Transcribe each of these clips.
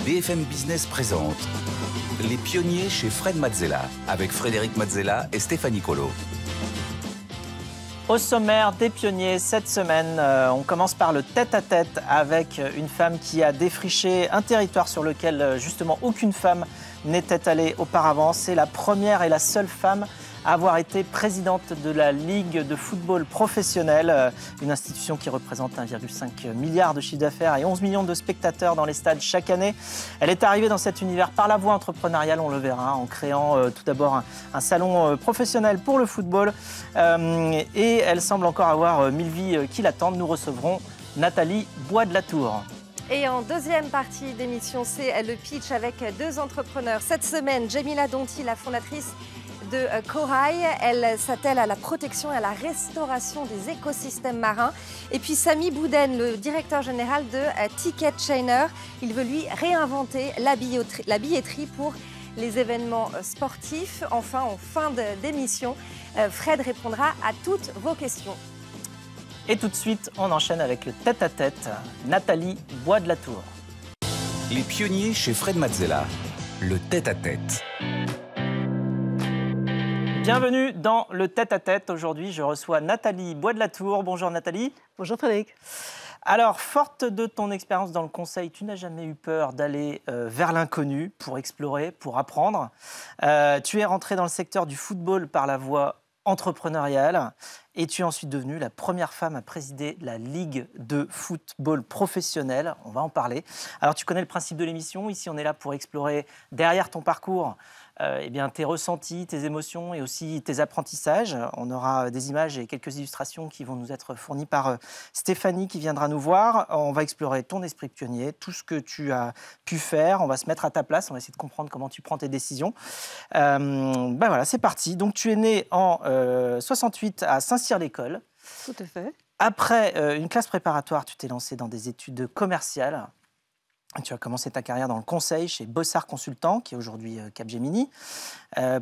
BFM Business présente Les pionniers chez Fred Mazzella, avec Frédéric Mazzella et Stéphanie Colo. Au sommaire des pionniers cette semaine, on commence par le tête-à-tête avec une femme qui a défriché un territoire sur lequel justement aucune femme n'était allée auparavant. C'est la première et la seule femme à avoir été présidente de la Ligue de football professionnel, une institution qui représente 1,5 milliard de chiffre d'affaires et 11 millions de spectateurs dans les stades chaque année. Elle est arrivée dans cet univers par la voie entrepreneuriale, on le verra, en créant tout d'abord un salon professionnel pour le football. Et elle semble encore avoir 1000 vies qui l'attendent. Nous recevrons Nathalie Bois de la Tour. Et en deuxième partie d'émission, c'est le pitch avec deux entrepreneurs. Cette semaine, Jamila Donti, la fondatrice de Corail. Elle s'attelle à la protection et à la restauration des écosystèmes marins. Et puis Samy Bouden, le directeur général de Ticket Chainer. Il veut lui réinventer la billetterie pour les événements sportifs. Enfin, en fin d'émission, Fred répondra à toutes vos questions. Et tout de suite, on enchaîne avec le tête-à-tête. Nathalie Bois de la Tour. Les pionniers chez Fred Mazzella, le tête-à-tête. Bienvenue dans le tête-à-tête. Aujourd'hui, je reçois Nathalie Bois de la Tour. Bonjour Nathalie. Bonjour Frédéric. Alors, forte de ton expérience dans le conseil, tu n'as jamais eu peur d'aller vers l'inconnu pour explorer, pour apprendre. Tu es rentrée dans le secteur du football par la voie entrepreneuriale et tu es ensuite devenue la première femme à présider la Ligue de football professionnel. On va en parler. Alors, tu connais le principe de l'émission. Ici, on est là pour explorer derrière ton parcours tes ressentis, tes émotions et aussi tes apprentissages. On aura des images et quelques illustrations qui vont nous être fournies par Stéphanie qui viendra nous voir. On va explorer ton esprit pionnier, tout ce que tu as pu faire. On va se mettre à ta place, on va essayer de comprendre comment tu prends tes décisions. Voilà, c'est parti. Donc tu es née en 68 à Saint-Cyr-l'École. Tout à fait. Après une classe préparatoire, tu t'es lancée dans des études commerciales. Tu as commencé ta carrière dans le conseil chez Bossard Consultant, qui est aujourd'hui Capgemini.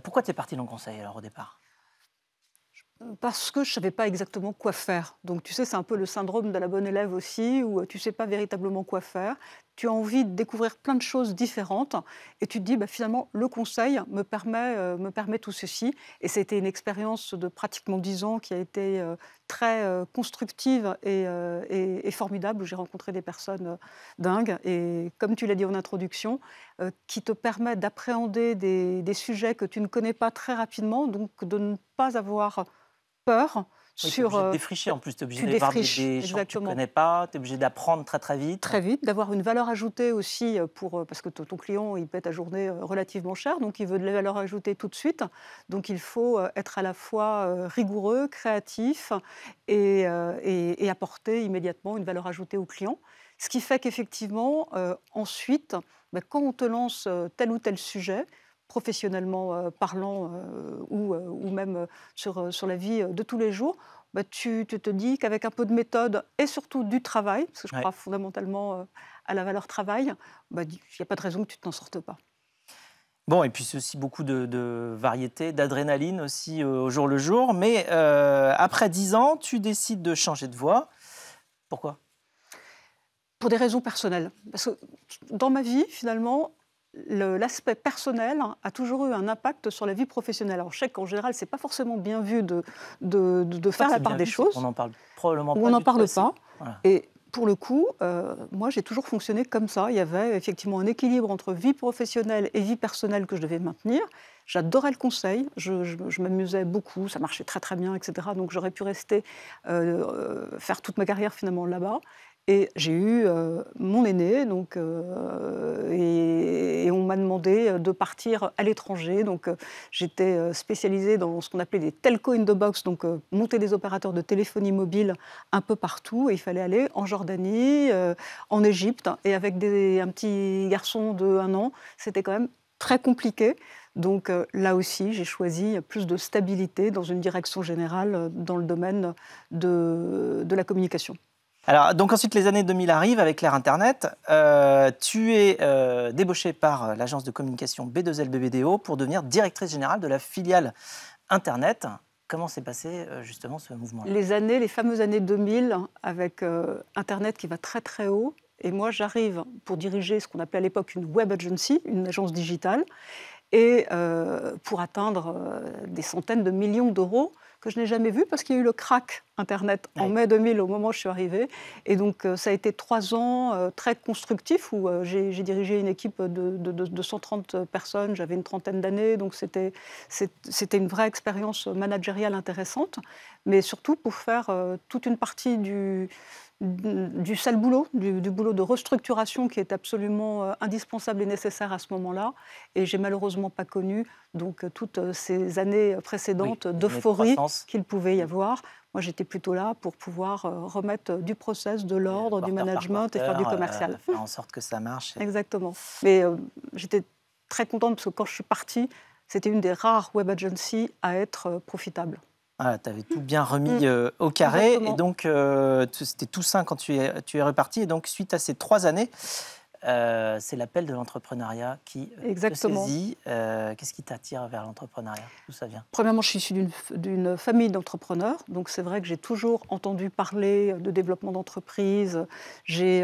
Pourquoi tu es partie dans le conseil alors au départ ? Parce que je ne savais pas exactement quoi faire. Donc tu sais, c'est un peu le syndrome de la bonne élève aussi, où tu ne sais pas véritablement quoi faire. Tu as envie de découvrir plein de choses différentes et tu te dis, finalement, le conseil me permet tout ceci. Et c'était une expérience de pratiquement 10 ans qui a été très constructive et formidable, où j'ai rencontré des personnes dingues. Et comme tu l'as dit en introduction, qui te permet d'appréhender des sujets que tu ne connais pas très rapidement, donc de ne pas avoir peur. Oui, tu es obligé de défricher en plus, tu es obligé d'aller voir des gens que tu ne connais pas, tu es obligé d'apprendre très très vite. Très vite, d'avoir une valeur ajoutée aussi, parce que ton client il paie ta journée relativement cher, donc il veut de la valeur ajoutée tout de suite. Donc il faut être à la fois rigoureux, créatif et apporter immédiatement une valeur ajoutée au client. Ce qui fait qu'effectivement, ensuite, quand on te lance tel ou tel sujet, professionnellement parlant ou même sur la vie de tous les jours, tu te dis qu'avec un peu de méthode et surtout du travail, parce que je crois fondamentalement à la valeur travail, il n'y a pas de raison que tu ne t'en sortes pas. Bon, et puis c'est aussi beaucoup de variété, d'adrénaline aussi au jour le jour. Mais après 10 ans, tu décides de changer de voie. Pourquoi ? Pour des raisons personnelles. Parce que dans ma vie, finalement, l'aspect personnel a toujours eu un impact sur la vie professionnelle. Alors je sais qu'en général, ce n'est pas forcément bien vu de faire la part des choses. On n'en parle probablement pas. On n'en parle pas. Voilà. Et pour le coup, moi, j'ai toujours fonctionné comme ça. Il y avait effectivement un équilibre entre vie professionnelle et vie personnelle que je devais maintenir. J'adorais le conseil, je m'amusais beaucoup, ça marchait très très bien, etc. Donc j'aurais pu rester, faire toute ma carrière finalement là-bas. Et j'ai eu mon aîné, et on m'a demandé de partir à l'étranger. Donc j'étais spécialisée dans ce qu'on appelait des telco in the box, donc monter des opérateurs de téléphonie mobile un peu partout. Et il fallait aller en Jordanie, en Égypte, et avec un petit garçon de 1 an, c'était quand même très compliqué. Donc là aussi, j'ai choisi plus de stabilité dans une direction générale dans le domaine de la communication. Alors, donc ensuite, les années 2000 arrivent avec l'ère Internet. Tu es débauchée par l'agence de communication B2L BBDO pour devenir directrice générale de la filiale Internet. Comment s'est passé justement ce mouvement-là ? Les fameuses années 2000, avec Internet qui va très très haut, Et moi, j'arrive pour diriger ce qu'on appelait à l'époque une web agency, une agence digitale, et pour atteindre des centaines de millions d'euros que je n'ai jamais vu parce qu'il y a eu le crack Internet en mai 2000 au moment où je suis arrivée. Et donc ça a été 3 ans très constructifs où j'ai dirigé une équipe de 130 personnes, j'avais une trentaine d'années, donc c'était une vraie expérience managériale intéressante, mais surtout pour faire toute une partie du sale boulot, du boulot de restructuration qui est absolument indispensable et nécessaire à ce moment-là. Et j'ai malheureusement pas connu donc toutes ces années précédentes d'euphorie qu'il pouvait y avoir. Moi, j'étais plutôt là pour pouvoir remettre du process, de l'ordre, du management et faire du commercial. Faire en sorte que ça marche. Exactement. Mais j'étais très contente parce que quand je suis partie, c'était une des rares web agencies à être profitable. Voilà, tu avais tout bien remis au carré. Exactement. Et donc, c'était tout sain quand tu es reparti. Et donc, suite à ces 3 années, c'est l'appel de l'entrepreneuriat qui te saisit. Qu'est-ce qui t'attire vers l'entrepreneuriat? D'où ça vient? Premièrement, je suis issue d'une famille d'entrepreneurs. Donc, c'est vrai que j'ai toujours entendu parler de développement d'entreprise. J'ai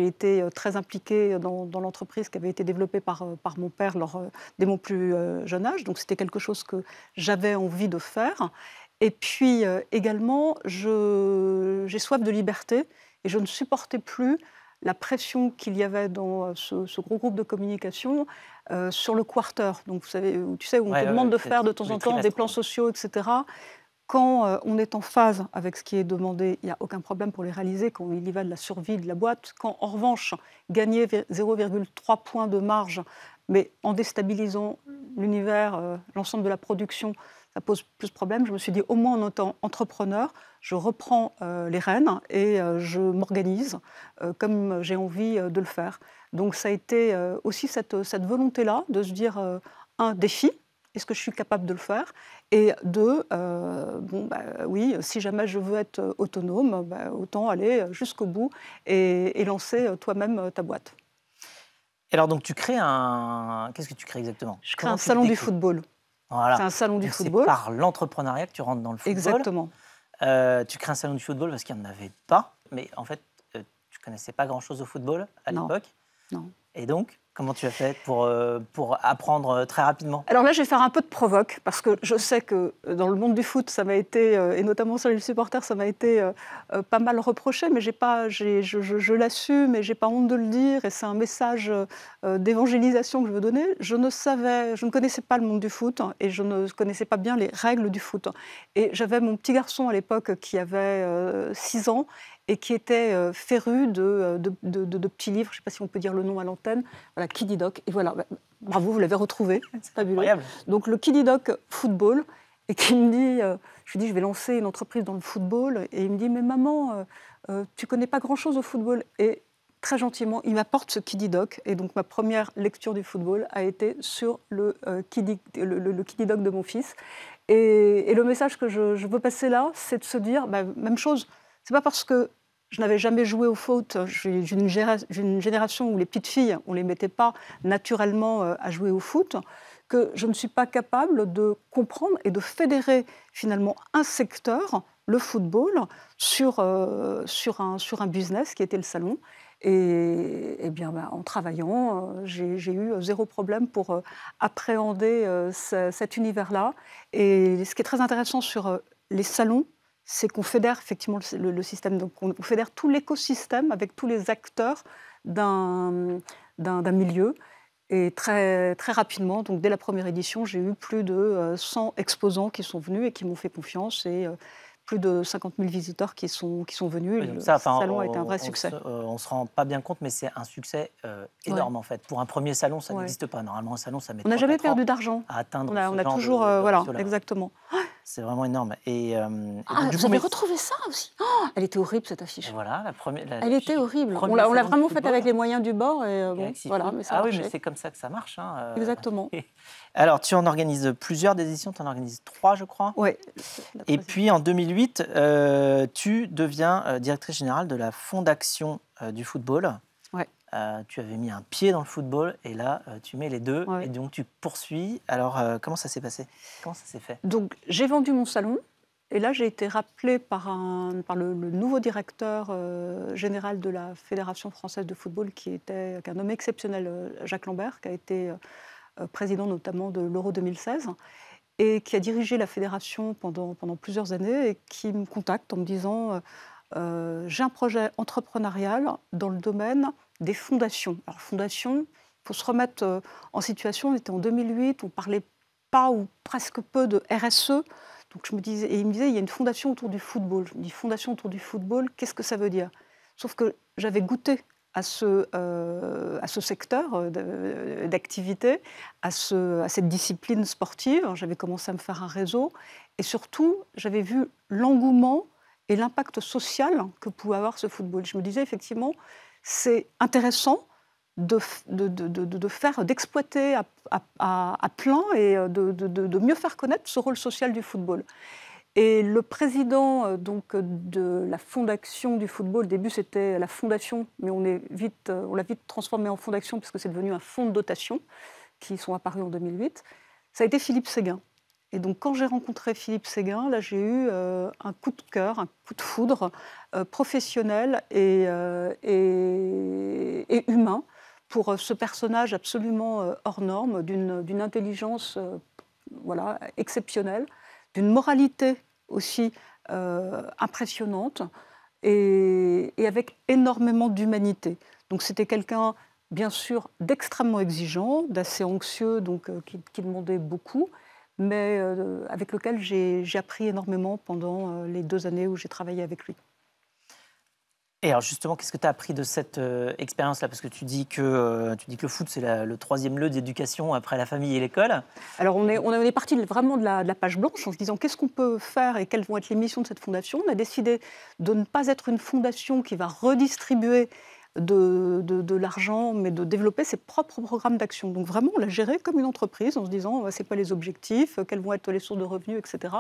été très impliquée dans l'entreprise qui avait été développée par mon père dès mon plus jeune âge. Donc, c'était quelque chose que j'avais envie de faire. Et puis, également, j'ai soif de liberté et je ne supportais plus la pression qu'il y avait dans ce gros groupe de communication sur le quarter. Donc, on te demande de faire de temps en temps des plans sociaux, etc. Quand on est en phase avec ce qui est demandé, il n'y a aucun problème pour les réaliser, quand il y va de la survie de la boîte. Quand, en revanche, gagner 0,3 points de marge, mais en déstabilisant l'univers, l'ensemble de la production, ça pose plus de problèmes. Je me suis dit, au moins en étant entrepreneur, je reprends les rênes et je m'organise comme j'ai envie de le faire. Donc ça a été aussi cette volonté-là de se dire, un, défi, est-ce que je suis capable de le faire? Et deux, oui, si jamais je veux être autonome, autant aller jusqu'au bout et lancer toi-même ta boîte. Et alors donc tu crées Qu'est-ce que tu crées exactement? Je crée un salon du football. Voilà. C'est un salon du football. C'est par l'entrepreneuriat que tu rentres dans le football. Exactement. Tu crées un salon du football parce qu'il n'y en avait pas, mais en fait, tu ne connaissais pas grand-chose au football à l'époque. Non. Et donc, comment tu as fait pour apprendre très rapidement? Alors là, je vais faire un peu de provoque, parce que je sais que dans le monde du foot, ça m'a été, et notamment sur les supporters, ça m'a été pas mal reproché, mais je l'assume et je n'ai pas honte de le dire, et c'est un message d'évangélisation que je veux donner. Je ne connaissais pas le monde du foot, et je ne connaissais pas bien les règles du foot. Et j'avais mon petit garçon à l'époque qui avait 6 ans, et qui était féru de petits livres, je ne sais pas si on peut dire le nom à l'antenne, voilà, Kiddy Doc. Et voilà, bravo, vous l'avez retrouvé, c'est fabuleux. Incroyable. Donc le Kiddy Doc football, et qui me dit, je lui dis, je vais lancer une entreprise dans le football, et il me dit, mais maman, tu ne connais pas grand-chose au football. Et très gentiment, il m'apporte ce Kiddy Doc, et donc ma première lecture du football a été sur le Kiddy Doc de mon fils. Et le message que je veux passer là, c'est de se dire, même chose, c'est pas parce que je n'avais jamais joué au foot, j'ai une génération où les petites filles, on ne les mettait pas naturellement à jouer au foot, que je ne suis pas capable de comprendre et de fédérer finalement un secteur, le football, sur un business qui était le salon. Et bien, en travaillant, j'ai eu 0 problème pour appréhender cet univers-là. Et ce qui est très intéressant sur les salons, c'est qu'on fédère effectivement le système, donc on fédère tout l'écosystème avec tous les acteurs d'un milieu. Et très, très rapidement, donc dès la première édition, j'ai eu plus de 100 exposants qui sont venus et qui m'ont fait confiance, et plus de 50 000 visiteurs qui sont venus. Le salon a été un vrai succès. On ne se rend pas bien compte, mais c'est un succès énorme en fait. Pour un premier salon, ça n'existe pas. Normalement, un salon, ça met 3-4 ans. On n'a jamais perdu d'argent. À atteindre on a toujours, voilà, exactement. C'est vraiment énorme. Et vous avez retrouvé ça aussi? Elle était horrible, cette affiche. Et voilà, elle était horrible. On l'a vraiment faite avec les moyens du bord. Et voilà, mais ça ah oui, mais c'est comme ça que ça marche. Exactement. Alors, tu en organises plusieurs éditions, tu en organises 3, je crois. Oui. Et puis, en 2008, tu deviens directrice générale de la Fondation du football. Ouais. Tu avais mis un pied dans le football, et là, tu mets les deux, ouais. Et donc tu poursuis. Alors, comment ça s'est passé? Comment ça s'est fait? Donc, j'ai vendu mon salon, Et là, j'ai été rappelée par le nouveau directeur général de la Fédération française de football, qui est un homme exceptionnel, Jacques Lambert, qui a été président notamment de l'Euro 2016, et qui a dirigé la fédération pendant plusieurs années, et qui me contacte en me disant j'ai un projet entrepreneurial dans le domaine des fondations. Alors, fondation, il faut se remettre en situation, on était en 2008, on ne parlait pas ou presque peu de RSE. Donc il me disait, il y a une fondation autour du football. Je me dis, fondation autour du football, qu'est-ce que ça veut dire? Sauf que j'avais goûté à ce secteur d'activité, à cette discipline sportive. J'avais commencé à me faire un réseau. Et surtout, j'avais vu l'engouement et l'impact social que pouvait avoir ce football. Je me disais, effectivement, c'est intéressant d'exploiter à plein et de mieux faire connaître ce rôle social du football. Et le président donc, de la fondation du football, au début c'était la fondation, mais on l'a vite transformé en fondation parce que c'est devenu un fonds de dotation qui sont apparus en 2008, ça a été Philippe Séguin. Et donc quand j'ai rencontré Philippe Séguin, là j'ai eu un coup de cœur, un coup de foudre professionnel et humain pour ce personnage absolument hors norme, d'une intelligence exceptionnelle, d'une moralité aussi impressionnante et avec énormément d'humanité. Donc c'était quelqu'un, bien sûr, d'extrêmement exigeant, d'assez anxieux, donc qui demandait beaucoup, mais avec lequel j'ai appris énormément pendant les 2 années où j'ai travaillé avec lui. Et alors justement, qu'est-ce que tu as appris de cette expérience-là? Parce que tu dis que le foot, c'est le 3e lieu d'éducation après la famille et l'école. Alors on est parti vraiment de la page blanche en se disant qu'est-ce qu'on peut faire et quelles vont être les missions de cette fondation. On a décidé de ne pas être une fondation qui va redistribuer de l'argent, mais de développer ses propres programmes d'action. Donc vraiment, on l'a géré comme une entreprise en se disant c'est quoi les objectifs, quelles vont être les sources de revenus, etc.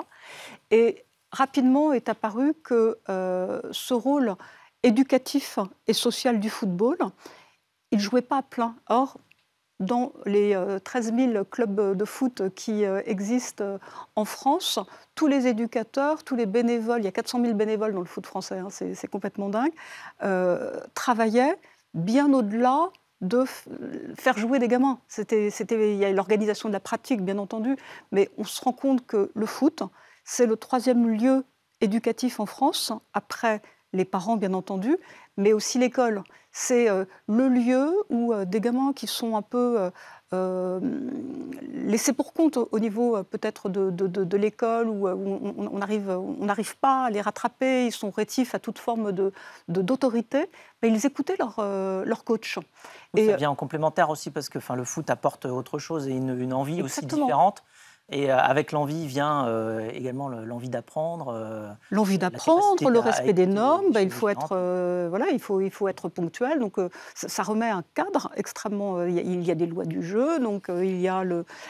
Et rapidement est apparu que ce rôle éducatif et social du football, il ne jouait pas à plein. Or, dans les 13 000 clubs de foot qui existent en France, tous les éducateurs, tous les bénévoles, il y a 400 000 bénévoles dans le foot français, hein, c'est complètement dingue, travaillaient bien au-delà de faire jouer des gamins. Il y a l'organisation de la pratique, bien entendu, mais on se rend compte que le foot, c'est le 3e lieu éducatif en France, après les parents, bien entendu, mais aussi l'école. C'est le lieu où des gamins qui sont un peu laissés pour compte au niveau peut-être de l'école, où on n'arrive pas à les rattraper, ils sont rétifs à toute forme d'autorité, mais ils écoutaient leur coach. Et ça vient en complémentaire aussi, parce que le foot apporte autre chose et une envie exactement. Aussi différente. Et avec l'envie vient également l'envie d'apprendre. L'envie d'apprendre, le respect des normes. Il faut être ponctuel. Donc ça remet un cadre extrêmement. Il y a des lois du jeu. Donc il y a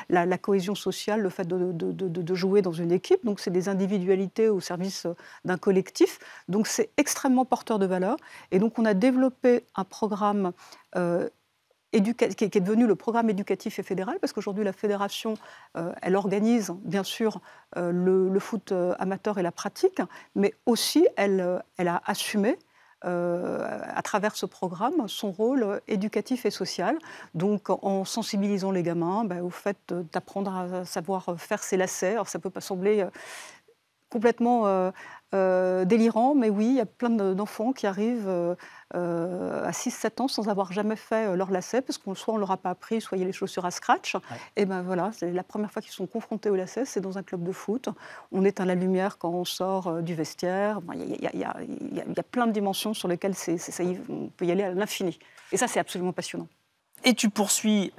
la cohésion sociale, le fait de jouer dans une équipe. Donc c'est des individualités au service d'un collectif. Donc c'est extrêmement porteur de valeur. Et donc on a développé un programme qui est devenu le programme éducatif et fédéral, parce qu'aujourd'hui la fédération, elle organise bien sûr le foot amateur et la pratique, mais aussi elle a assumé à travers ce programme son rôle éducatif et social, donc en sensibilisant les gamins au fait d'apprendre à savoir faire ses lacets. Alors ça ne peut pas sembler complètement délirant, mais oui, il y a plein d'enfants qui arrivent à 6-7 ans sans avoir jamais fait leur lacet, parce qu'on soit on ne leur a pas appris, soit il y a les chaussures à scratch. Ouais. Et voilà, c'est la première fois qu'ils sont confrontés au lacet, c'est dans un club de foot. On éteint la lumière quand on sort du vestiaire. Il y a plein de dimensions sur lesquelles on peut y aller à l'infini. Et ça, c'est absolument passionnant. Et tu poursuis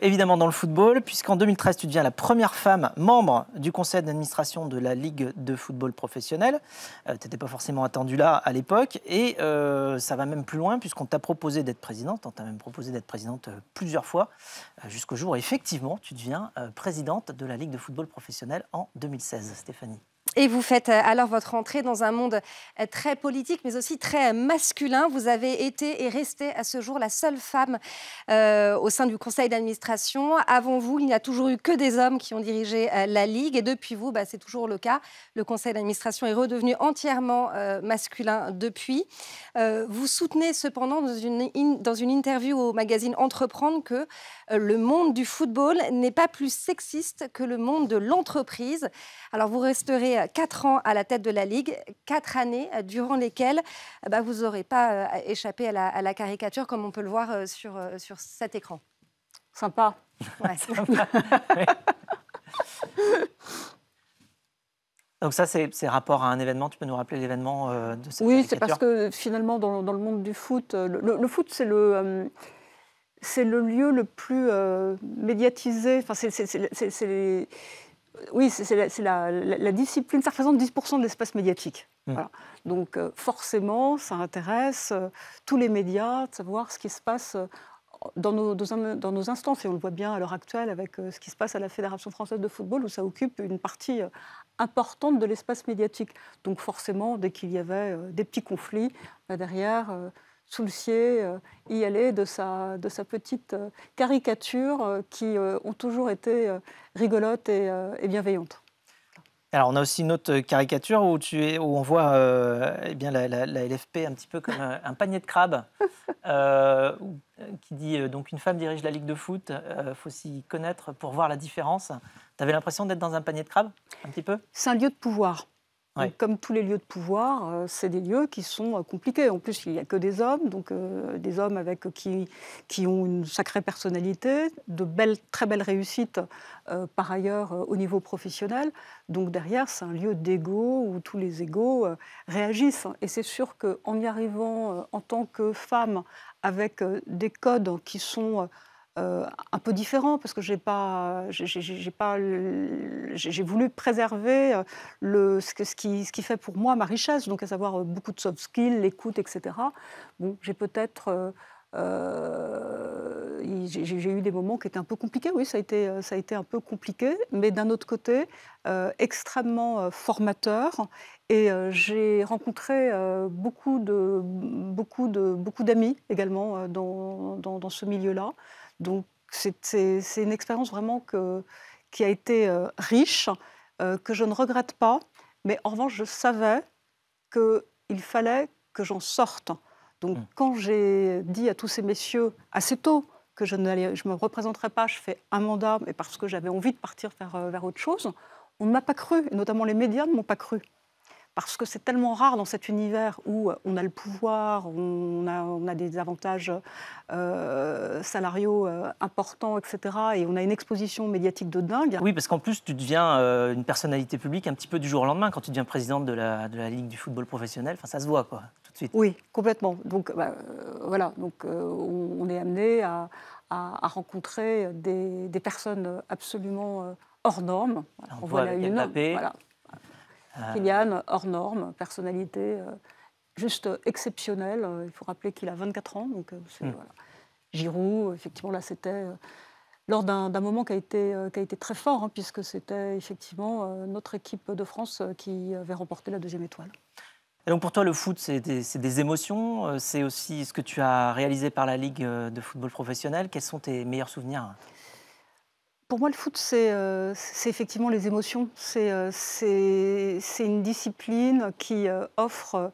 évidemment dans le football, puisqu'en 2013, tu deviens la première femme membre du conseil d'administration de la Ligue de football professionnel. Tu n'étais pas forcément attendue là à l'époque. Et ça va même plus loin, puisqu'on t'a proposé d'être présidente. On t'a même proposé d'être présidente plusieurs fois, jusqu'au jour où, effectivement, tu deviens présidente de la Ligue de football professionnel en 2016. Stéphanie. Et vous faites alors votre entrée dans un monde très politique, mais aussi très masculin. Vous avez été et resté à ce jour la seule femme au sein du conseil d'administration. Avant vous, il n'y a toujours eu que des hommes qui ont dirigé la Ligue. Et depuis vous, c'est toujours le cas. Le conseil d'administration est redevenu entièrement masculin depuis. Vous soutenez cependant dans une interview au magazine Entreprendre que le monde du football n'est pas plus sexiste que le monde de l'entreprise. Alors vous resterez 4 ans à la tête de la Ligue, 4 années durant lesquelles vous n'aurez pas échappé à la caricature comme on peut le voir sur cet écran. Sympa. Ouais. Donc ça, c'est rapport à un événement. Tu peux nous rappeler l'événement de cette Oui, caricature? c'est parce que finalement, dans le monde du foot, le foot, c'est le lieu le plus médiatisé. Enfin, c'est la discipline, ça représente 10% de l'espace médiatique. Voilà. Donc forcément, ça intéresse tous les médias de savoir ce qui se passe dans nos instances. Et on le voit bien à l'heure actuelle avec ce qui se passe à la Fédération française de football, où ça occupe une partie importante de l'espace médiatique. Donc forcément, dès qu'il y avait des petits conflits, derrière... Soulcier y allait de sa petite caricature qui ont toujours été rigolotes et bienveillantes. Alors, on a aussi une autre caricature où on voit la LFP un petit peu comme un panier de crabes qui dit donc une femme dirige la Ligue de foot, faut s'y connaître pour voir la différence. Tu avais l'impression d'être dans un panier de crabes, un petit peu? C'est un lieu de pouvoir. Ouais. Donc, comme tous les lieux de pouvoir, c'est des lieux qui sont compliqués. En plus, il n'y a que des hommes, donc des hommes qui ont une sacrée personnalité, de très belles réussites par ailleurs au niveau professionnel. Donc derrière, c'est un lieu d'égo où tous les égos réagissent. Et c'est sûr qu'en y arrivant en tant que femme, avec des codes qui sont... un peu différent parce que j'ai voulu préserver ce qui fait pour moi ma richesse, donc à savoir beaucoup de soft skills, l'écoute, etc. Bon, j'ai peut-être j'ai eu des moments qui étaient un peu compliqués, oui, ça a été un peu compliqué, mais d'un autre côté, extrêmement formateur. Et j'ai rencontré beaucoup d'amis également dans ce milieu-là. Donc c'est une expérience vraiment qui a été riche, que je ne regrette pas, mais en revanche, je savais qu'il fallait que j'en sorte. Donc quand j'ai dit à tous ces messieurs assez tôt que je ne me représenterais pas, je fais un mandat, mais parce que j'avais envie de partir vers autre chose, on ne m'a pas cru, et notamment les médias ne m'ont pas cru. Parce que c'est tellement rare dans cet univers où on a le pouvoir, on a des avantages salariaux importants, etc. Et on a une exposition médiatique de dingue. Oui, parce qu'en plus, tu deviens une personnalité publique un petit peu du jour au lendemain quand tu deviens présidente de la Ligue du football professionnel. Enfin, ça se voit, quoi, tout de suite. Oui, complètement. Donc, voilà. Donc, on est amené à rencontrer des personnes absolument hors normes. On voit avec Mbappé. Voilà. Kylian, hors norme, personnalité juste exceptionnelle. Il faut rappeler qu'il a 24 ans. Donc, voilà. Giroud, effectivement, là, c'était lors d'un moment qui a été très fort, puisque c'était effectivement notre équipe de France qui avait remporté la 2e étoile. Et donc pour toi, le foot, c'est des émotions. C'est aussi ce que tu as réalisé par la Ligue de football professionnel. Quels sont tes meilleurs souvenirs ? Pour moi, le foot, c'est effectivement les émotions. C'est une discipline qui offre,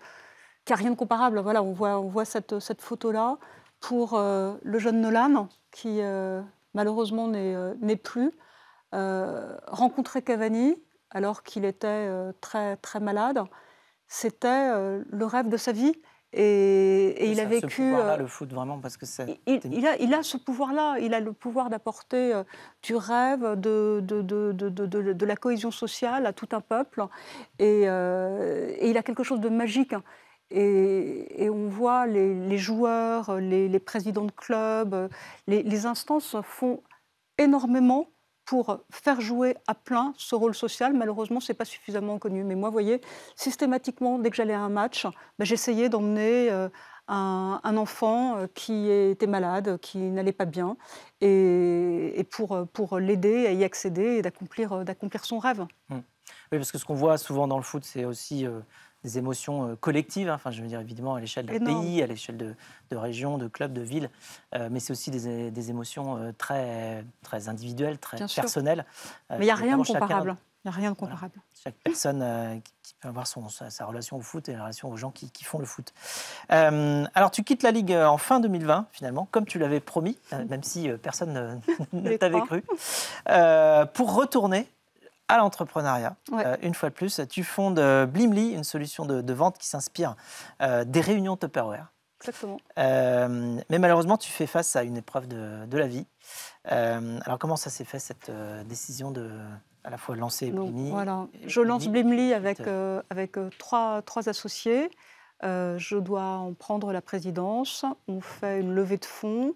qui n'a rien de comparable. Voilà, on voit cette photo-là. Pour le jeune Nolan, qui malheureusement n'est plus, rencontrer Cavani, alors qu'il était très, très malade, c'était le rêve de sa vie. Et il a vécu... Ce pouvoir-là, le foot, vraiment, parce que c'est... Il a ce pouvoir-là, il a le pouvoir d'apporter du rêve, de la cohésion sociale à tout un peuple. Et il a quelque chose de magique. Et on voit les joueurs, les présidents de clubs, les instances font énormément pour faire jouer à plein ce rôle social. Malheureusement, ce n'est pas suffisamment connu. Mais moi, vous voyez, systématiquement, dès que j'allais à un match, j'essayais d'emmener un enfant qui était malade, qui n'allait pas bien, et pour l'aider à y accéder et d'accomplir son rêve. Oui, parce que ce qu'on voit souvent dans le foot, c'est aussi des émotions collectives. Enfin, je veux dire, évidemment, à l'échelle d'un pays, à l'échelle de régions, de clubs, de villes. Mais c'est aussi des émotions très, très individuelles, très personnelles. Mais il n'y a rien de comparable. Il n'y a rien de comparable. Voilà. Chaque personne qui peut avoir sa relation au foot et la relation aux gens qui font le foot. Alors, tu quittes la Ligue en fin 2020, finalement, comme tu l'avais promis, même si personne ne t'avait cru, pour retourner à l'entrepreneuriat. Une fois de plus, tu fondes Blimly, une solution de vente qui s'inspire des réunions Tupperware. Exactement. Mais malheureusement, tu fais face à une épreuve de la vie. Alors, comment ça s'est fait, cette décision de à la fois lancer Blimly? Voilà. Je lance Blimly avec trois associés. Je dois en prendre la présidence. On fait une levée de fonds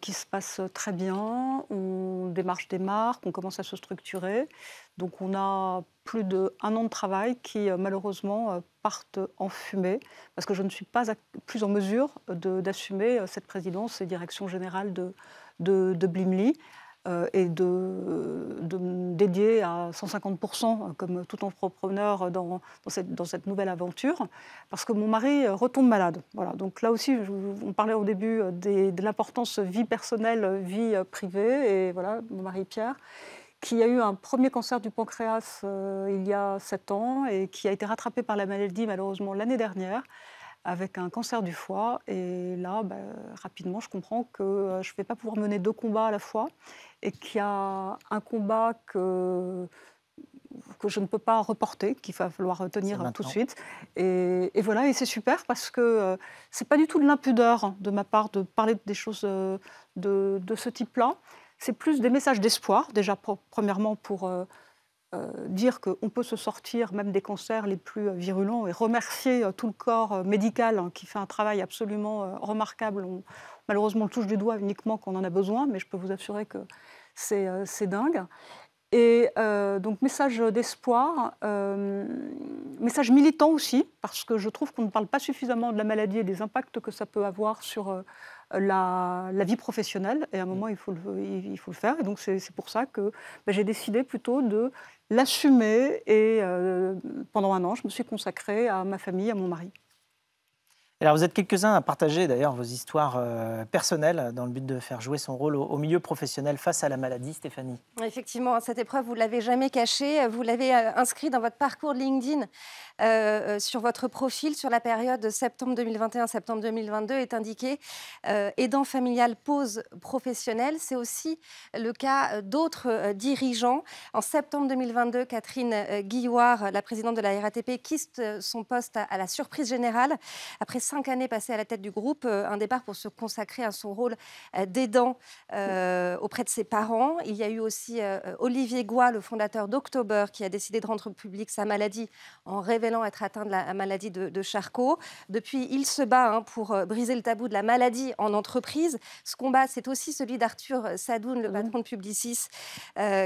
qui se passe très bien. On démarche des marques, on commence à se structurer. Donc on a plus d'1 an de travail qui malheureusement partent en fumée parce que je ne suis pas plus en mesure d'assumer cette présidence et direction générale de Blimly. Et de me dédier à 150% comme tout entrepreneur dans cette nouvelle aventure, parce que mon mari retombe malade. Voilà. Donc là aussi, on parlait au début de l'importance vie personnelle, vie privée, et voilà, mon mari Pierre, qui a eu un premier cancer du pancréas il y a 7 ans et qui a été rattrapé par la maladie malheureusement l'année dernière, avec un cancer du foie. Et là, rapidement, je comprends que je ne vais pas pouvoir mener 2 combats à la fois et qu'il y a un combat que je ne peux pas reporter, qu'il va falloir tenir tout de suite. Et voilà, et c'est super parce que ce n'est pas du tout de l'impudeur de ma part de parler des choses de ce type-là. C'est plus des messages d'espoir, déjà premièrement pour dire qu'on peut se sortir même des cancers les plus virulents et remercier tout le corps médical qui fait un travail absolument remarquable. Malheureusement, on le touche du doigt uniquement quand on en a besoin, mais je peux vous assurer que c'est dingue. Et donc, message d'espoir, message militant aussi, parce que je trouve qu'on ne parle pas suffisamment de la maladie et des impacts que ça peut avoir sur la vie professionnelle. Et à un moment, il faut le faire. Et donc, c'est pour ça que j'ai décidé plutôt de l'assumer. Et pendant 1 an, je me suis consacrée à ma famille, à mon mari. Alors vous êtes quelques-uns à partager d'ailleurs vos histoires personnelles dans le but de faire jouer son rôle au milieu professionnel face à la maladie, Stéphanie. Effectivement, cette épreuve, vous ne l'avez jamais cachée. Vous l'avez inscrit dans votre parcours LinkedIn, sur votre profil, sur la période de septembre 2021-septembre 2022, est indiqué aidant familial, pause professionnelle. C'est aussi le cas d'autres dirigeants. En septembre 2022, Catherine Guillouard, la présidente de la RATP, quitte son poste à la surprise générale. Après 5 années passées à la tête du groupe, un départ pour se consacrer à son rôle d'aidant auprès de ses parents. Il y a eu aussi Olivier Goy, le fondateur d'October, qui a décidé de rendre publique sa maladie en révélant être atteint de la maladie de Charcot. Depuis, il se bat pour briser le tabou de la maladie en entreprise. Ce combat, c'est aussi celui d'Arthur Sadoun, le patron de Publicis,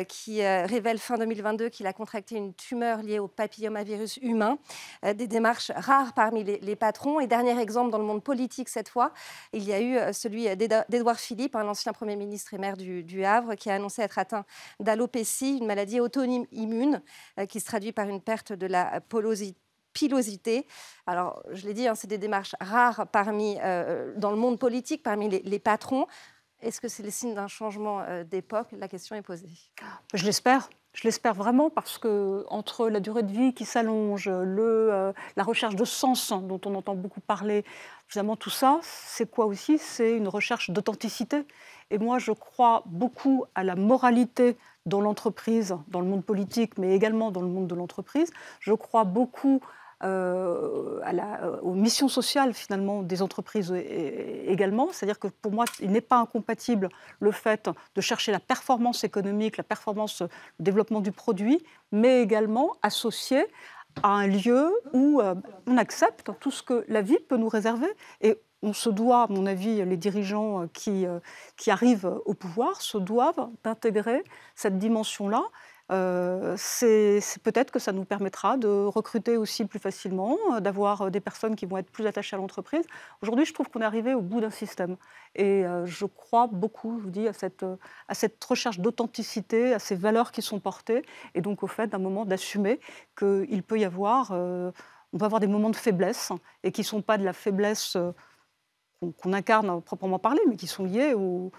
qui révèle fin 2022 qu'il a contracté une tumeur liée au papillomavirus humain. Des démarches rares parmi les patrons. Et dernier exemple dans le monde politique cette fois, il y a eu celui d'Édouard Philippe, l'ancien Premier ministre et maire du Havre, qui a annoncé être atteint d'alopécie, une maladie auto-immune qui se traduit par une perte de la pilosité. Alors, je l'ai dit, c'est des démarches rares dans le monde politique, parmi les patrons. Est-ce que c'est le signe d'un changement d'époque? La question est posée. Je l'espère. Je l'espère vraiment parce que entre la durée de vie qui s'allonge, la recherche de sens dont on entend beaucoup parler, finalement tout ça, c'est quoi aussi? C'est une recherche d'authenticité. Et moi, je crois beaucoup à la moralité dans l'entreprise, dans le monde politique, mais également dans le monde de l'entreprise. Je crois beaucoup aux missions sociales finalement des entreprises également. C'est-à-dire que pour moi, il n'est pas incompatible le fait de chercher la performance économique, la performance, le développement du produit, mais également associé à un lieu où on accepte tout ce que la vie peut nous réserver. Et on se doit, à mon avis, les dirigeants qui arrivent au pouvoir se doivent d'intégrer cette dimension-là. C'est peut-être que ça nous permettra de recruter aussi plus facilement, d'avoir des personnes qui vont être plus attachées à l'entreprise. Aujourd'hui, je trouve qu'on est arrivé au bout d'un système. Et je crois beaucoup, je vous dis, à cette recherche d'authenticité, à ces valeurs qui sont portées, et donc au fait d'un moment d'assumer qu'il peut y avoir, on peut avoir des moments de faiblesse, et qui ne sont pas de la faiblesse qu'on incarne proprement parler, mais qui sont liés au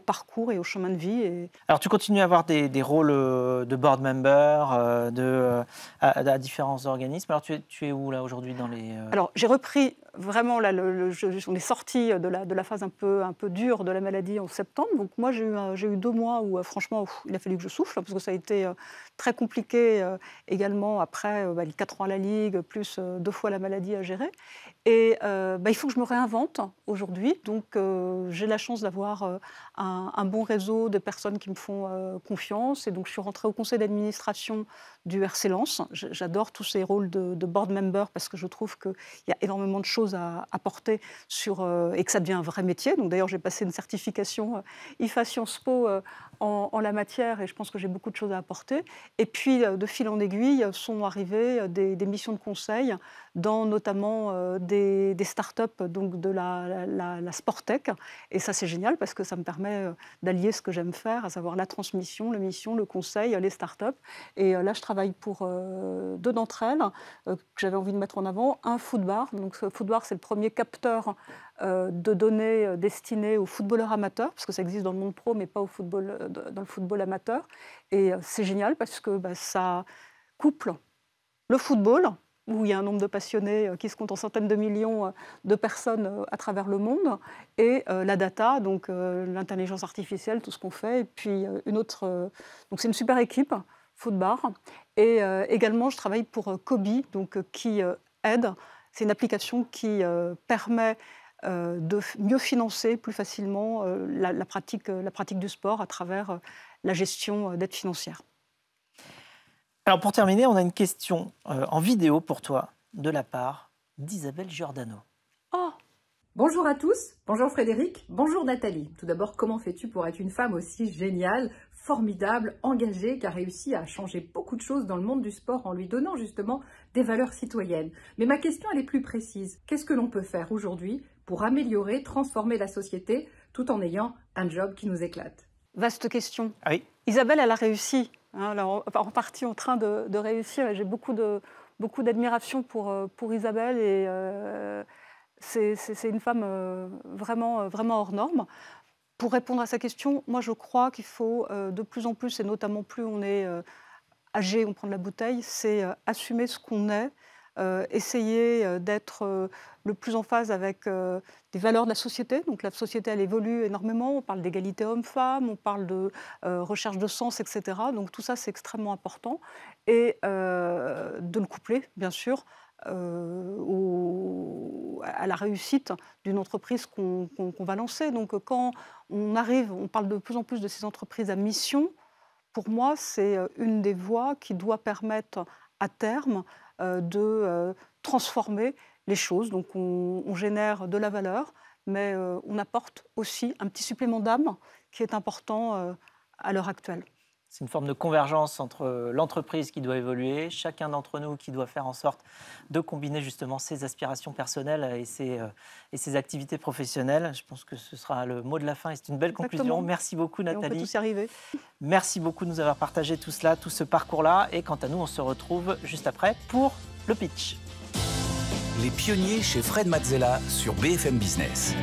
parcours et au chemin de vie. Alors tu continues à avoir des rôles de board member à différents organismes. Alors tu es où là aujourd'hui dans les... Alors j'ai repris vraiment, là, on est sorti de la phase un peu dure de la maladie en septembre. Donc moi j'ai eu 2 mois où franchement il a fallu que je souffle, parce que ça a été très compliqué également après les 4 ans à la Ligue, plus 2 fois la maladie à gérer. Et il faut que je me réinvente aujourd'hui. Donc j'ai la chance d'avoir un bon réseau de personnes qui me font confiance. Et donc je suis rentrée au conseil d'administration du RC Lens. J'adore tous ces rôles de board member, parce que je trouve qu'il y a énormément de choses à apporter et que ça devient un vrai métier. Donc d'ailleurs j'ai passé une certification IFA Sciences Po en la matière, et je pense que j'ai beaucoup de choses à apporter. Et puis de fil en aiguille sont arrivées des missions de conseil dans notamment des start-up, donc de la Sportec. Et ça c'est génial, parce que ça me permet d'allier ce que j'aime faire, à savoir la transmission, la mission, le conseil, les start-up. Et là je travaille pour 2 d'entre elles que j'avais envie de mettre en avant. Un Footbar. Donc ce Footbar, c'est le premier capteur de données destinées aux footballeurs amateurs, parce que ça existe dans le monde pro, mais pas dans le football amateur. Et c'est génial, parce que ça couple le football, où il y a un nombre de passionnés qui se compte en centaines de millions de personnes à travers le monde, et la data, donc l'intelligence artificielle, tout ce qu'on fait. Et puis une autre... donc c'est une super équipe, Footbar. Et également, je travaille pour Kobi, donc qui aide. C'est une application qui permet de mieux financer plus facilement la pratique du sport à travers la gestion d'aides financières. Alors pour terminer, on a une question en vidéo pour toi, de la part d'Isabelle Giordano. Oh ! Bonjour à tous, bonjour Frédéric, bonjour Nathalie. Tout d'abord, comment fais-tu pour être une femme aussi géniale, formidable, engagée, qui a réussi à changer beaucoup de choses dans le monde du sport en lui donnant justement des valeurs citoyennes? Mais ma question, elle est plus précise. Qu'est-ce que l'on peut faire aujourd'hui pour améliorer, transformer la société tout en ayant un job qui nous éclate? Vaste question. Ah oui. Isabelle, elle a réussi. Alors, en partie en train de réussir. J'ai beaucoup d'admiration pour Isabelle, et c'est une femme vraiment hors norme. Pour répondre à sa question, moi je crois qu'il faut de plus en plus, et notamment plus on est âgé, on prend de la bouteille, c'est assumer ce qu'on est, essayer d'être le plus en phase avec des valeurs de la société. Donc la société, elle évolue énormément. On parle d'égalité homme-femme, on parle de recherche de sens, etc. Donc tout ça, c'est extrêmement important. Et de le coupler, bien sûr, à la réussite d'une entreprise qu'on va lancer. Donc quand on parle de plus en plus de ces entreprises à mission. Pour moi, c'est une des voies qui doit permettre à terme de transformer les choses. Donc on génère de la valeur, mais on apporte aussi un petit supplément d'âme qui est important à l'heure actuelle. C'est une forme de convergence entre l'entreprise qui doit évoluer, chacun d'entre nous qui doit faire en sorte de combiner justement ses aspirations personnelles et ses activités professionnelles. Je pense que ce sera le mot de la fin et c'est une belle conclusion. Exactement. Merci beaucoup Nathalie. Et on peut tous y arriver. Merci beaucoup de nous avoir partagé tout cela, tout ce parcours-là. Et quant à nous, on se retrouve juste après pour le pitch. Les pionniers chez Fred Mazzella sur BFM Business.